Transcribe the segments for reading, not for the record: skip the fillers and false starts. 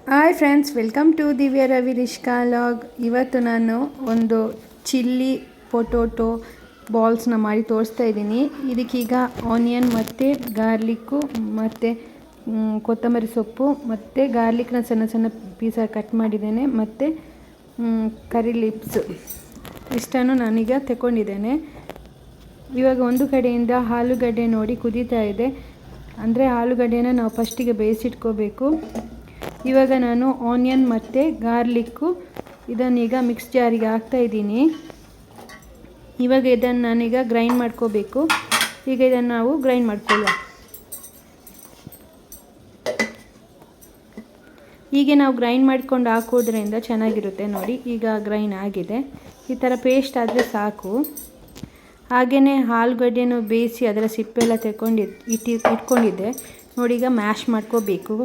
Hi friends, welcome to ದಿವ್ಯ Ravi ರಿಷ್ಕಾ log. ಇವತ್ತು ನಾನು ಒಂದು ಚಿಲ್ಲಿ ಪೊಟೊಟೊ ಬಾಲ್ಸ್ನ ಮಾಡಿ ತೋರಿಸ್ತಾ ಇದ್ದೀನಿ. ಇದಕ್ಕೀಗ ಆನಿಯನ್ ಮತ್ತು ಗಾರ್ಲಿಕ್ಕು ಮತ್ತು ಕೊತ್ತಂಬರಿ ಸೊಪ್ಪು ಮತ್ತು ಗಾರ್ಲಿಕ್ನ ಸಣ್ಣ ಸಣ್ಣ ಪೀಸಾಗಿ ಕಟ್ ಮಾಡಿದ್ದೇನೆ ಮತ್ತು ಕರಿ ಲೀವ್ಸ್ ಇಷ್ಟನ್ನು ನಾನೀಗ ತಗೊಂಡಿದ್ದೇನೆ. ಇವಾಗ ಒಂದು ಕಡೆಯಿಂದ ಆಲೂಗಡ್ಡೆ ನೋಡಿ ಕುದೀತಾ ಇದೆ. ಅಂದರೆ ಆಲೂಗಡ್ಡೆನ ನಾವು ಫಸ್ಟಿಗೆ ಬೇಯಿಸಿಟ್ಕೋಬೇಕು. ಇವಾಗ ನಾನು ಆನಿಯನ್ ಮತ್ತು ಗಾರ್ಲಿಕ್ಕು ಇದನ್ನೀಗ ಮಿಕ್ಸ್ ಜಾರಿಗೆ ಹಾಕ್ತಾಯಿದ್ದೀನಿ. ಇವಾಗ ಇದನ್ನು ನಾನೀಗ ಗ್ರೈಂಡ್ ಮಾಡ್ಕೋಬೇಕು. ಈಗ ಇದನ್ನು ನಾವು ಗ್ರೈಂಡ್ ಮಾಡ್ಕೊಳ್ಳುವ. ಹೀಗೆ ನಾವು ಗ್ರೈಂಡ್ ಮಾಡ್ಕೊಂಡು ಹಾಕೋದ್ರಿಂದ ಚೆನ್ನಾಗಿರುತ್ತೆ. ನೋಡಿ, ಈಗ ಗ್ರೈಂಡ್ ಆಗಿದೆ. ಈ ಥರ ಪೇಸ್ಟ್ ಆದರೆ ಸಾಕು. ಹಾಗೆಯೇ ಆಲೂಗಡ್ಡೆನೂ ಬೇಯಿಸಿ ಅದರ ಸಿಪ್ಪೆಲ್ಲ ಇಟ್ಕೊಂಡಿದ್ದೆ. ನೋಡಿ, ಈಗ ಮ್ಯಾಶ್ ಮಾಡ್ಕೋಬೇಕು.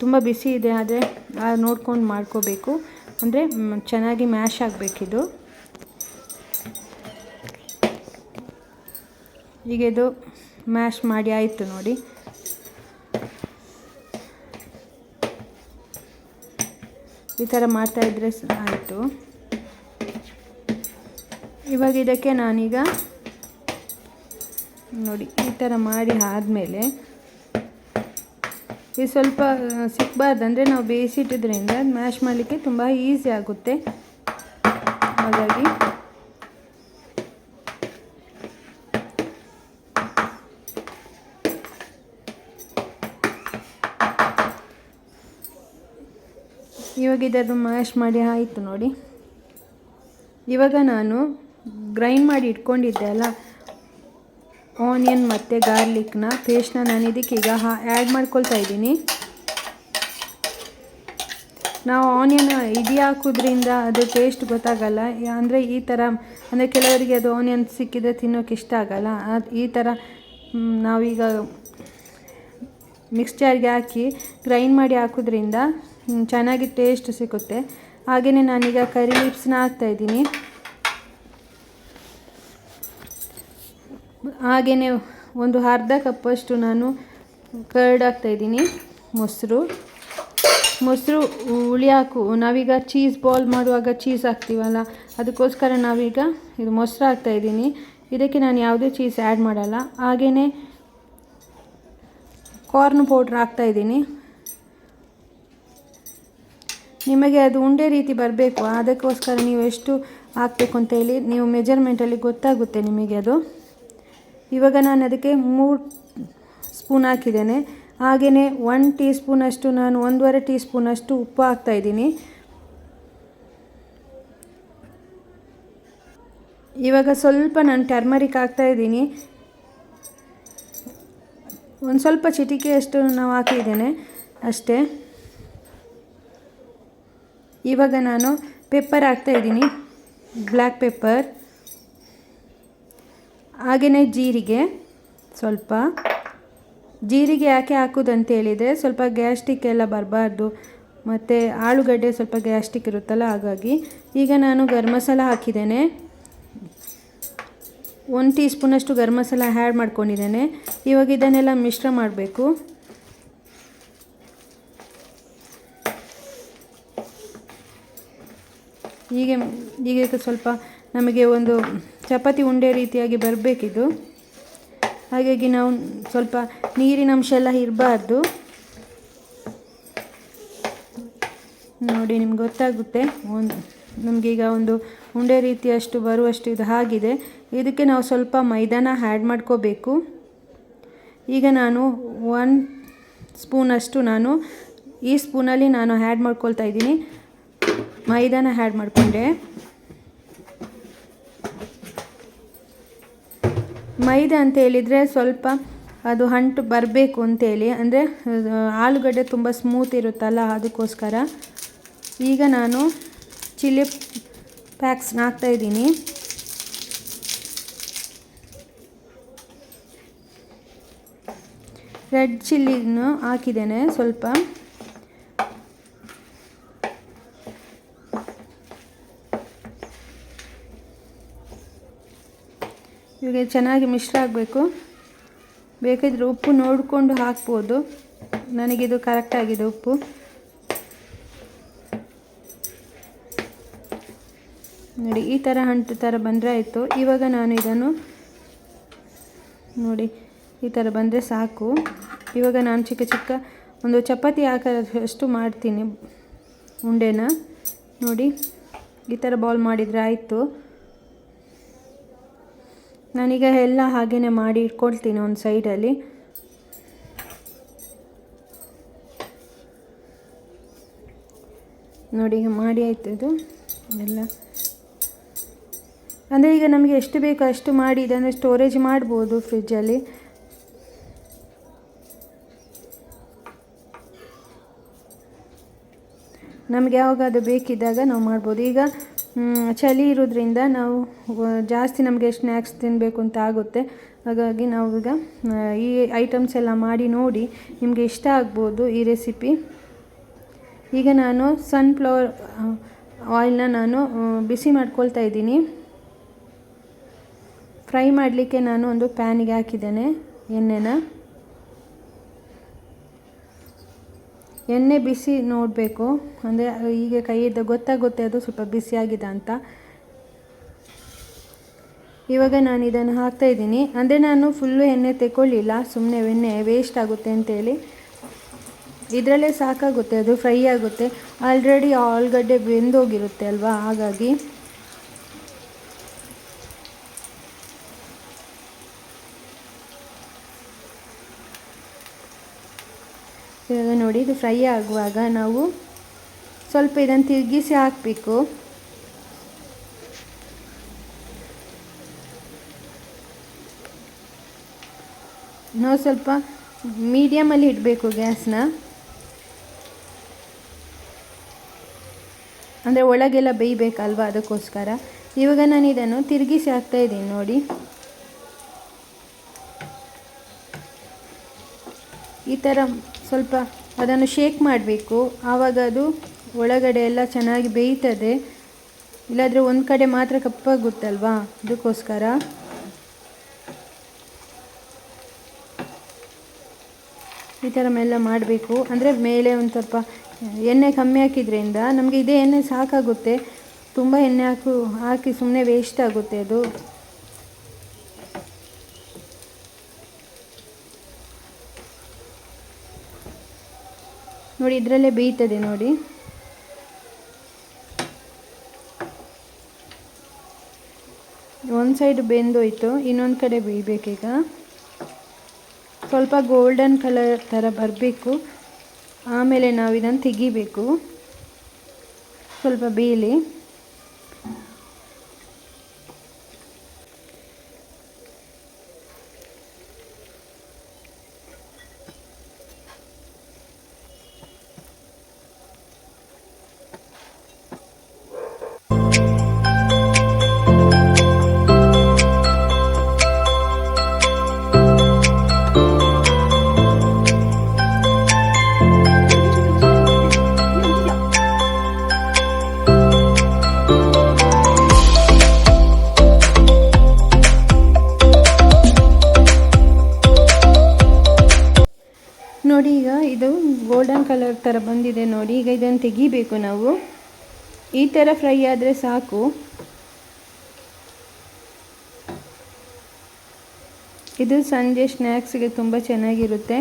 ತುಂಬ ಬಿಸಿ ಇದೆ, ಆದರೆ ನೋಡ್ಕೊಂಡು ಮಾಡ್ಕೋಬೇಕು. ಅಂದರೆ ಚೆನ್ನಾಗಿ ಮ್ಯಾಶ್ ಆಗಬೇಕಿದು. ಈಗ ಇದು ಮ್ಯಾಶ್ ಮಾಡಿ ಆಯಿತು ನೋಡಿ. ಈ ಥರ ಮಾಡ್ತಾಯಿದ್ರೆ ಆಯಿತು. ಇವಾಗ ಇದಕ್ಕೆ ನಾನೀಗ ನೋಡಿ ಈ ಥರ ಮಾಡಿ ಆದಮೇಲೆ ಇದು ಸ್ವಲ್ಪ ಸಿಕ್ಕಬಾರ್ದು, ಅಂದರೆ ನಾವು ಬೇಯಿಸಿಟ್ಟಿದ್ರಿಂದ ಮ್ಯಾಶ್ ಮಾಡಲಿಕ್ಕೆ ತುಂಬ ಈಸಿ ಆಗುತ್ತೆ. ಹಾಗಾಗಿ ಇವಾಗ ಇದನ್ನು ಮ್ಯಾಶ್ ಮಾಡಿ ಆಯಿತು ನೋಡಿ. ಇವಾಗ ನಾನು ಗ್ರೈಂಡ್ ಮಾಡಿ ಇಟ್ಕೊಂಡಿದ್ದೆ ಅಲ್ಲ ಆನಿಯನ್ ಮತ್ತು ಗಾರ್ಲಿಕ್ನ ಪೇಸ್ಟ್ನ ನಾನು ಇದಕ್ಕೀಗ ಆ್ಯಡ್ ಮಾಡ್ಕೊಳ್ತಾ ಇದ್ದೀನಿ. ನಾವು ಆನಿಯನ್ ಇಡೀ ಹಾಕೋದ್ರಿಂದ ಅದು ಟೇಸ್ಟ್ ಗೊತ್ತಾಗಲ್ಲ. ಅಂದರೆ ಈ ಥರ, ಅಂದರೆ ಕೆಲವರಿಗೆ ಅದು ಆನಿಯನ್ ಸಿಕ್ಕಿದರೆ ತಿನ್ನೋಕೆ ಇಷ್ಟ ಆಗಲ್ಲ. ಈ ಥರ ನಾವೀಗ ಮಿಕ್ಸ್ ಜಾರ್ಗೆ ಹಾಕಿ ಗ್ರೈಂಡ್ ಮಾಡಿ ಹಾಕೋದ್ರಿಂದ ಚೆನ್ನಾಗಿ ಟೇಸ್ಟ್ ಸಿಗುತ್ತೆ. ಹಾಗೆಯೇ ನಾನೀಗ ಕರಿ ಲೀವ್ಸ್ನ ಹಾಕ್ತಾಯಿದ್ದೀನಿ. ಹಾಗೆಯೇ ಒಂದು ಅರ್ಧ ಕಪ್ಪಷ್ಟು ನಾನು ಕರ್ಡ್ ಹಾಕ್ತಾಯಿದ್ದೀನಿ. ಮೊಸರು ನಾವೀಗ ಚೀಸ್ ಬಾಲ್ ಮಾಡುವಾಗ ಚೀಸ್ ಹಾಕ್ತೀವಲ್ಲ, ಅದಕ್ಕೋಸ್ಕರ ನಾವೀಗ ಇದು ಮೊಸರು ಹಾಕ್ತಾಯಿದ್ದೀನಿ. ಇದಕ್ಕೆ ನಾನು ಯಾವುದೇ ಚೀಸ್ ಆ್ಯಡ್ ಮಾಡಲ್ಲ. ಹಾಗೆಯೇ ಕಾರ್ನ್ ಪೌಡ್ರ್ ಹಾಕ್ತಾಯಿದ್ದೀನಿ. ನಿಮಗೆ ಅದು ಉಂಡೆ ರೀತಿ ಬರಬೇಕು, ಅದಕ್ಕೋಸ್ಕರ ನೀವು ಎಷ್ಟು ಹಾಕಬೇಕು ಅಂತೇಳಿ ನೀವು ಮೆಜರ್ಮೆಂಟಲ್ಲಿ ಗೊತ್ತಾಗುತ್ತೆ ನಿಮಗೆ ಅದು. ಇವಾಗ ನಾನು ಅದಕ್ಕೆ 3 ಸ್ಪೂನ್ ಹಾಕಿದ್ದೇನೆ. ಹಾಗೆಯೇ 1 ಟೀ ಸ್ಪೂನಷ್ಟು ನಾನು 1.5 ಟೀ ಸ್ಪೂನಷ್ಟು ಉಪ್ಪು ಹಾಕ್ತಾಯಿದ್ದೀನಿ. ಇವಾಗ ಸ್ವಲ್ಪ ನಾನು ಟರ್ಮರಿಕ್ ಹಾಕ್ತಾಯಿದ್ದೀನಿ. ಒಂದು ಸ್ವಲ್ಪ ಚಿಟಿಕೆಯಷ್ಟು ನಾವು ಹಾಕಿದ್ದೇನೆ ಅಷ್ಟೇ. ಇವಾಗ ನಾನು ಪೆಪ್ಪರ್ ಹಾಕ್ತಾಯಿದ್ದೀನಿ, ಬ್ಲ್ಯಾಕ್ ಪೆಪ್ಪರ್. ಹಾಗೆಯೇ ಜೀರಿಗೆ ಯಾಕೆ ಹಾಕೋದಂತ ಹೇಳಿದರೆ ಸ್ವಲ್ಪ ಗ್ಯಾಸ್ಟ್ರಿಕ್ ಎಲ್ಲ ಬರಬಾರ್ದು, ಮತ್ತು ಆಲೂಗಡ್ಡೆ ಸ್ವಲ್ಪ ಗ್ಯಾಸ್ಟ್ರಿಕ್ ಇರುತ್ತಲ್ಲ, ಹಾಗಾಗಿ. ಈಗ ನಾನು ಗರಂ ಮಸಾಲ ಹಾಕಿದ್ದೇನೆ. 1 ಟೀ ಸ್ಪೂನಷ್ಟು ಗರಂ ಮಸಾಲ ಆ್ಯಡ್ ಮಾಡ್ಕೊಂಡಿದ್ದೇನೆ. ಇವಾಗ ಇದನ್ನೆಲ್ಲ ಮಿಶ್ರ ಮಾಡಬೇಕು. ಈಗ ಸ್ವಲ್ಪ ನಮಗೆ ಒಂದು ಚಪಾತಿ ಉಂಡೆ ರೀತಿಯಾಗಿ ಬರಬೇಕಿದು. ಹಾಗಾಗಿ ನಾವು ಸ್ವಲ್ಪ ನೀರಿನ ಅಂಶ ಎಲ್ಲ ಇರಬಾರ್ದು. ನೋಡಿ, ನಿಮ್ಗೆ ಗೊತ್ತಾಗುತ್ತೆ. ನಮಗೀಗ ಒಂದು ಉಂಡೆ ರೀತಿಯಷ್ಟು ಬರುವಷ್ಟು ಇದು ಆಗಿದೆ. ಇದಕ್ಕೆ ನಾವು ಸ್ವಲ್ಪ ಮೈದಾನ ಆ್ಯಡ್ ಮಾಡ್ಕೋಬೇಕು. ಈಗ ನಾನು 1 ಸ್ಪೂನಷ್ಟು ಈ ಸ್ಪೂನಲ್ಲಿ ನಾನು ಆ್ಯಡ್ ಮಾಡ್ಕೊಳ್ತಾ ಇದ್ದೀನಿ. ಮೈದಾನ ಆ್ಯಡ್ ಮಾಡಿಕೊಂಡೆ. ಮೈದಾ ಅಂತ ಹೇಳಿದರೆ ಸ್ವಲ್ಪ ಅದು ಅಂಟು ಬರಬೇಕು ಅಂತೇಳಿ, ಅಂದರೆ ಆಲೂಗಡ್ಡೆ ತುಂಬ ಸ್ಮೂತ್ ಇರುತ್ತಲ್ಲ, ಅದಕ್ಕೋಸ್ಕರ. ಈಗ ನಾನು ಚಿಲ್ಲಿ ಪ್ಯಾಕ್ಸ್ನ ಹಾಕ್ತಾಯಿದ್ದೀನಿ. ರೆಡ್ ಚಿಲ್ಲಿನೂ ಹಾಕಿದ್ದೇನೆ ಸ್ವಲ್ಪ. ಇವಾಗ ಚೆನ್ನಾಗಿ ಮಿಶ್ರ ಆಗಬೇಕು. ಬೇಕಿದ್ರೆ ಉಪ್ಪು ನೋಡಿಕೊಂಡು ಹಾಕ್ಬೋದು. ನನಗಿದು ಕರೆಕ್ಟಾಗಿದೆ ಉಪ್ಪು. ನೋಡಿ ಈ ಥರ ಅಂಟು ಥರ ಬಂದರೆ ಆಯಿತು. ಇವಾಗ ನಾನು ಇದನ್ನು ನೋಡಿ ಈ ಥರ ಬಂದರೆ ಸಾಕು. ಇವಾಗ ನಾನು ಚಿಕ್ಕ ಚಿಕ್ಕ ಒಂದು ಚಪಾತಿ ಆಕಾರಷ್ಟು ಮಾಡ್ತೀನಿ ಉಂಡೆನ. ನೋಡಿ ಈ ಥರ ಬಾಲ್ ಮಾಡಿದರೆ ಆಯಿತು. ನಾನೀಗ ಎಲ್ಲ ಹಾಗೇ ಮಾಡಿ ಇಟ್ಕೊಳ್ತೀನಿ ಒಂದು ಸೈಡಲ್ಲಿ. ನೋಡಿ ಈಗ ಮಾಡಿ ಆಯಿತು ಇದು ಎಲ್ಲ. ಅಂದರೆ ಈಗ ನಮಗೆ ಎಷ್ಟು ಬೇಕೋ ಅಷ್ಟು ಮಾಡಿ ಇದನ್ನು ಸ್ಟೋರೇಜ್ ಮಾಡ್ಬೋದು ಫ್ರಿಜ್ಜಲ್ಲಿ. ನಮಗೆ ಯಾವಾಗಾದ್ರೂ ಬೇಕಿದ್ದಾಗ ನಾವು ಮಾಡ್ಬೋದು. ಈಗ ಚಳಿ ಇರೋದ್ರಿಂದ ನಾವು ಜಾಸ್ತಿ ನಮಗೆ ಸ್ನ್ಯಾಕ್ಸ್ ತಿನ್ನಬೇಕು ಅಂತ ಆಗುತ್ತೆ. ಹಾಗಾಗಿ ನಾವು ಈಗ ಈ ಐಟಮ್ಸ್ ಎಲ್ಲ ಮಾಡಿ ನೋಡಿ ನಿಮಗೆ ಇಷ್ಟ ಆಗ್ಬೋದು ಈ ರೆಸಿಪಿ. ಈಗ ನಾನು ಸನ್ಫ್ಲವರ್ ಆಯಿಲ್ನ ನಾನು ಬಿಸಿ ಮಾಡ್ಕೊಳ್ತಾ ಇದ್ದೀನಿ. ಫ್ರೈ ಮಾಡಲಿಕ್ಕೆ ನಾನು ಒಂದು ಪ್ಯಾನಿಗೆ ಹಾಕಿದ್ದೇನೆ ಎಣ್ಣೆನ. ಎಣ್ಣೆ ಬಿಸಿ ನೋಡಬೇಕು, ಅಂದರೆ ಈಗ ಕೈಯಿಂದ ಗೊತ್ತಾಗುತ್ತೆ ಅದು ಸ್ವಲ್ಪ ಬಿಸಿಯಾಗಿದೆ ಅಂತ. ಇವಾಗ ನಾನು ಇದನ್ನು ಹಾಕ್ತಾಯಿದ್ದೀನಿ. ಅಂದರೆ ನಾನು ಫುಲ್ಲು ಎಣ್ಣೆ ತೆಗೊಳ್ಳಿಲ್ಲ, ಸುಮ್ಮನೆ ಎಣ್ಣೆ ವೇಸ್ಟ್ ಆಗುತ್ತೆ ಅಂತೇಳಿ. ಇದರಲ್ಲೇ ಸಾಕಾಗುತ್ತೆ, ಅದು ಫ್ರೈ ಆಗುತ್ತೆ. ಆಲ್ರೆಡಿ ಆಲೂಗಡ್ಡೆ ಬೆಂದೋಗಿರುತ್ತೆ ಅಲ್ವಾ, ಹಾಗಾಗಿ. ಇವಾಗ ನೋಡಿ ಇದು ಫ್ರೈ ಆಗುವಾಗ ನಾವು ಸ್ವಲ್ಪ ಇದನ್ನು ತಿರುಗಿಸಿ ಹಾಕಬೇಕು. ನಾವು ಸ್ವಲ್ಪ ಮೀಡಿಯಮಲ್ಲಿ ಇಡಬೇಕು ಗ್ಯಾಸ್ನ, ಅಂದರೆ ಒಳಗೆಲ್ಲ ಬೇಯಬೇಕಲ್ವ, ಅದಕ್ಕೋಸ್ಕರ. ಇವಾಗ ನಾನು ಇದನ್ನು ತಿರುಗಿಸಿ ಹಾಕ್ತಾಯಿದ್ದೀನಿ ನೋಡಿ. ಈ ಥರ ಸ್ವಲ್ಪ ಅದನ್ನು ಶೇಕ್ ಮಾಡಬೇಕು, ಆವಾಗ ಅದು ಒಳಗಡೆ ಎಲ್ಲ ಚೆನ್ನಾಗಿ ಬೇಯ್ತದೆ. ಇಲ್ಲಾಂದರೆ ಒಂದು ಕಡೆ ಮಾತ್ರ ಕಪ್ಪಾಗುತ್ತಲ್ವಾ, ಅದಕ್ಕೋಸ್ಕರ. ಈ ಥರ ಮೆಲ್ಲ ಮಾಡಬೇಕು. ಅಂದರೆ ಮೇಲೆ ಒಂದು ಸ್ವಲ್ಪ ಎಣ್ಣೆ ಕಮ್ಮಿ ಹಾಕಿದ್ರಿಂದ ನಮಗೆ ಇದೇ ಎಣ್ಣೆ ಸಾಕಾಗುತ್ತೆ. ತುಂಬ ಎಣ್ಣೆ ಹಾಕಿ ಸುಮ್ಮನೆ ವೇಸ್ಟ್ ಆಗುತ್ತೆ ಅದು. ನೋಡಿ ಇದರಲ್ಲೇ ಬೇಯ್ತದೆ ನೋಡಿ. ಒಂದು ಸೈಡ್ ಬೆಂದೋಯ್ತು, ಇನ್ನೊಂದು ಕಡೆ ಬೇಯಬೇಕೀಗ. ಸ್ವಲ್ಪ ಗೋಲ್ಡನ್ ಕಲರ್ ಥರ ಬರಬೇಕು, ಆಮೇಲೆ ನಾವು ಇದನ್ನು ತೆಗಿಬೇಕು. ಸ್ವಲ್ಪ ಬೇಯಲಿ. ನೋಡಿ ಈಗ ಇದು ಗೋಲ್ಡನ್ ಕಲರ್ ಥರ ಬಂದಿದೆ ನೋಡಿ. ಈಗ ಇದನ್ನು ತೆಗಿಬೇಕು ನಾವು. ಈ ಥರ ಫ್ರೈ ಆದರೆ ಸಾಕು. ಇದು ಸಂಜೆ ಸ್ನ್ಯಾಕ್ಸ್ಗೆ ತುಂಬ ಚೆನ್ನಾಗಿರುತ್ತೆ.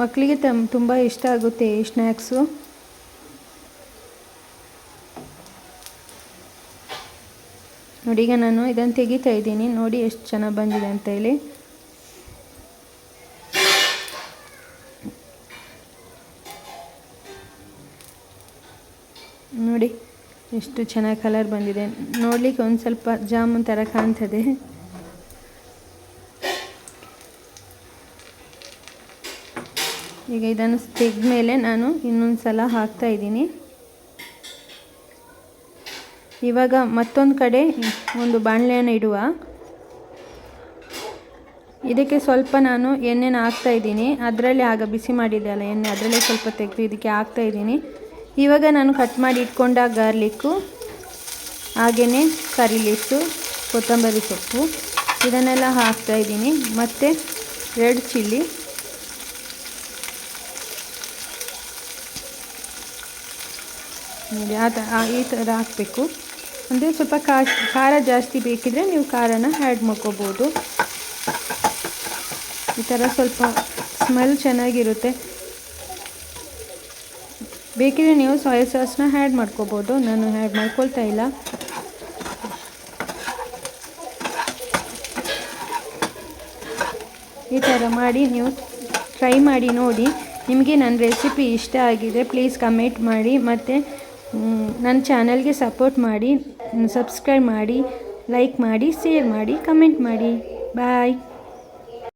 ಮಕ್ಕಳಿಗೆ ತುಂಬ ಇಷ್ಟ ಆಗುತ್ತೆ ಈ ಸ್ನ್ಯಾಕ್ಸು. ನೋಡಿ ಈಗ ನಾನು ಇದನ್ನು ತೆಗಿತಾ ಇದ್ದೀನಿ. ನೋಡಿ ಎಷ್ಟು ಚೆನ್ನಾಗಿ ಬಂದಿದೆ ಅಂತ ಹೇಳಿ. ನೋಡಿ ಎಷ್ಟು ಚೆನ್ನಾಗಿ ಕಲರ್ ಬಂದಿದೆ. ನೋಡಲಿಕ್ಕೆ ಒಂದು ಸ್ವಲ್ಪ ಜಾಮೂನ್ ಥರ ಕಾಣ್ತದೆ. ಈಗ ಇದನ್ನು ತೆಗೆದ್ಮೇಲೆ ನಾನು ಇನ್ನೊಂದು ಸಲ ಹಾಕ್ತಾ ಇದ್ದೀನಿ. ಇವಾಗ ಮತ್ತೊಂದು ಕಡೆ ಒಂದು ಬಾಣಲೆಯನ್ನು ಇಡುವ. ಇದಕ್ಕೆ ಸ್ವಲ್ಪ ನಾನು ಎಣ್ಣೆನ ಹಾಕ್ತಾ ಇದ್ದೀನಿ. ಅದರಲ್ಲೇ ಆಗ ಬಿಸಿ ಮಾಡಿದ್ದೆ ಅಲ್ಲ ಎಣ್ಣೆ, ಅದರಲ್ಲೇ ಸ್ವಲ್ಪ ತೆಗೆದು ಇದಕ್ಕೆ ಹಾಕ್ತಾ ಇದ್ದೀನಿ. ಇವಾಗ ನಾನು ಕಟ್ ಮಾಡಿ ಇಟ್ಕೊಂಡ ಗಾರ್ಲಿಕ್ಕು, ಹಾಗೆಯೇ ಕರಿ ಲೀವ್ಸು, ಕೊತ್ತಂಬರಿ ಸೊಪ್ಪು ಇದನ್ನೆಲ್ಲ ಹಾಕ್ತಾಯಿದ್ದೀನಿ. ಮತ್ತು ರೆಡ್ ಚಿಲ್ಲಿ, ನೋಡಿ ಈ ಥರ ಹಾಕಬೇಕು. ಅಂದರೆ ಸ್ವಲ್ಪ ಖಾರ ಜಾಸ್ತಿ ಬೇಕಿದ್ರೆ ನೀವು ಖಾರನ ಆ್ಯಡ್ ಮಾಡ್ಕೋಬೋದು. ಈ ಥರ ಸ್ವಲ್ಪ ಸ್ಮೆಲ್ ಚೆನ್ನಾಗಿರುತ್ತೆ. ಬೇಕಿದ್ರೆ ನೀವು ಸೋಯಾ ಸಾಸ್ನ ಆ್ಯಡ್ ಮಾಡ್ಕೋಬೋದು, ನಾನು ಆ್ಯಡ್ ಮಾಡ್ಕೊಳ್ತಾ ಇಲ್ಲ. ಈ ಥರ ಮಾಡಿ ನೀವು ಟ್ರೈ ಮಾಡಿ ನೋಡಿ. ನಿಮಗೆ ನನ್ನ ರೆಸಿಪಿ ಇಷ್ಟ ಆಗಿದೆ ಪ್ಲೀಸ್ ಕಮೆಂಟ್ ಮಾಡಿ, ಮತ್ತು ನನ್ನ ಚಾನಲ್ಗೆ ಸಪೋರ್ಟ್ ಮಾಡಿ, ಸಬ್ಸ್ಕ್ರೈಬ್ ಮಾಡಿ, ಲೈಕ್ ಮಾಡಿ, ಶೇರ್ ಮಾಡಿ, ಕಮೆಂಟ್ ಮಾಡಿ. ಬಾಯ್.